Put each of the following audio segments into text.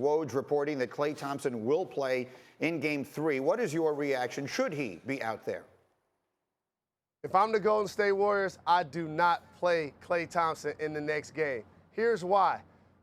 Woj reporting that Klay Thompson will play in Game 3. What is your reaction? Should he be out there? If I'm the Golden State Warriors, I do not play Klay Thompson in the next game. Here's why.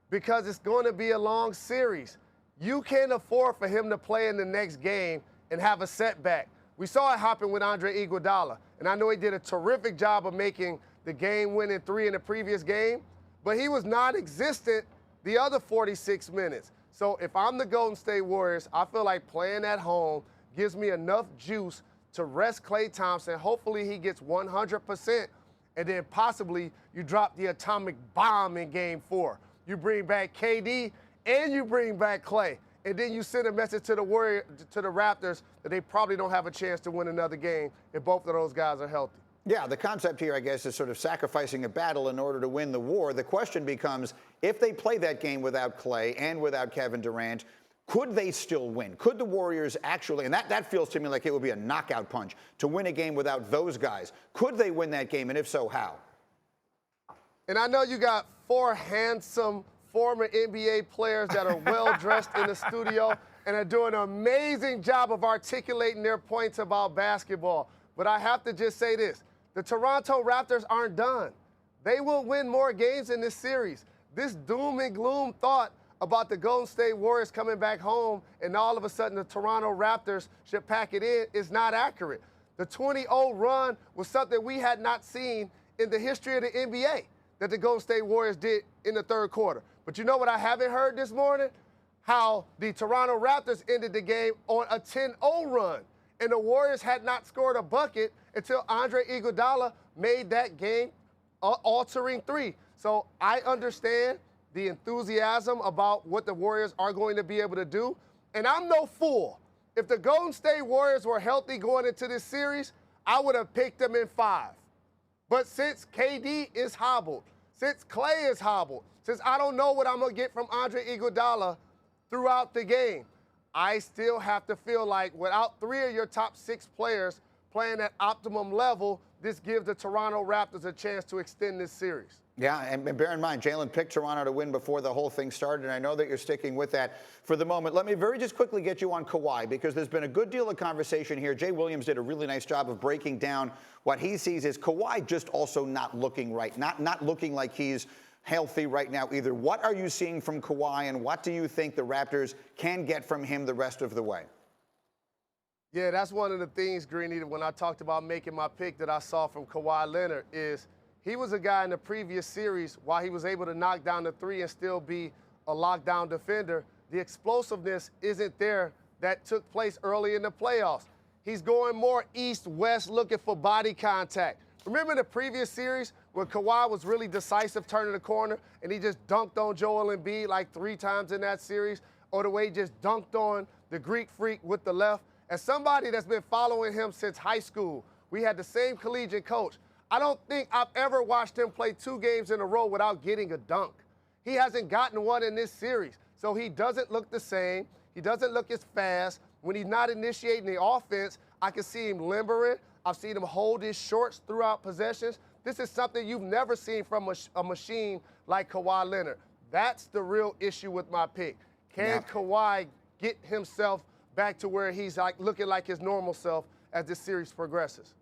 Because it's going to be a long series. You can't afford for him to play in the next game and have a setback. We saw it happen with Andre Iguodala, and I know he did a terrific job of making the game-winning 3 in the previous game, but he was non-existent the other 46 minutes. So if I'm the Golden State Warriors, I feel like playing at home gives me enough juice to rest Klay Thompson. Hopefully he gets 100%, and then possibly you drop the atomic bomb in Game 4. You bring back KD and you bring back Klay, and then you send a message to the Raptors that they probably don't have a chance to win another game if both of those guys are healthy. Yeah, the concept here, I guess, is sort of sacrificing a battle in order to win the war. The question becomes, if they play that game without Klay and without Kevin Durant, could they still win? Could the Warriors actually, and that feels to me like it would be a knockout punch, to win a game without those guys. Could they win that game, and if so, how? And I know you got 4 handsome former NBA players that are well-dressed in the studio and are doing an amazing job of articulating their points about basketball. But I have to just say this. The Toronto Raptors aren't done. They will win more games in this series. This doom and gloom thought about the Golden State Warriors coming back home and all of a sudden the Toronto Raptors should pack it in is not accurate. The 20-0 run was something we had not seen in the history of the NBA that the Golden State Warriors did in the third quarter. But you know what I haven't heard this morning? How the Toronto Raptors ended the game on a 10-0 run. And the Warriors had not scored a bucket until Andre Iguodala made that game-altering 3. So I understand the enthusiasm about what the Warriors are going to be able to do. And I'm no fool. If the Golden State Warriors were healthy going into this series, I would have picked them in 5. But since KD is hobbled, since Klay is hobbled, since I don't know what I'm going to get from Andre Iguodala throughout the game, I still have to feel like without 3 of your top 6 players playing at optimum level, this gives the Toronto Raptors a chance to extend this series. Yeah, and bear in mind, Jalen picked Toronto to win before the whole thing started, and I know that you're sticking with that for the moment. Let me just quickly get you on Kawhi, because there's been a good deal of conversation here. Jay Williams did a really nice job of breaking down what he sees as Kawhi just also not looking right, not looking like he's healthy right now either. What are you seeing from Kawhi, and what do you think the Raptors can get from him the rest of the way? Yeah, that's one of the things, Greeny, when I talked about making my pick that I saw from Kawhi Leonard is he was a guy in the previous series, while he was able to knock down the 3 and still be a lockdown defender, the explosiveness isn't there that took place early in the playoffs. He's going more east-west looking for body contact. Remember the previous series when Kawhi was really decisive turning the corner and he just dunked on Joel Embiid like 3 times in that series, or the way he just dunked on the Greek Freak with the left? As somebody that's been following him since high school, we had the same collegiate coach. I don't think I've ever watched him play 2 games in a row without getting a dunk. He hasn't gotten one in this series, so he doesn't look the same. He doesn't look as fast. When he's not initiating the offense, I can see him limbering. I've seen him hold his shorts throughout possessions. This is something you've never seen from a machine like Kawhi Leonard. That's the real issue with my pick. Can Kawhi get himself back to where he's looking like his normal self as this series progresses?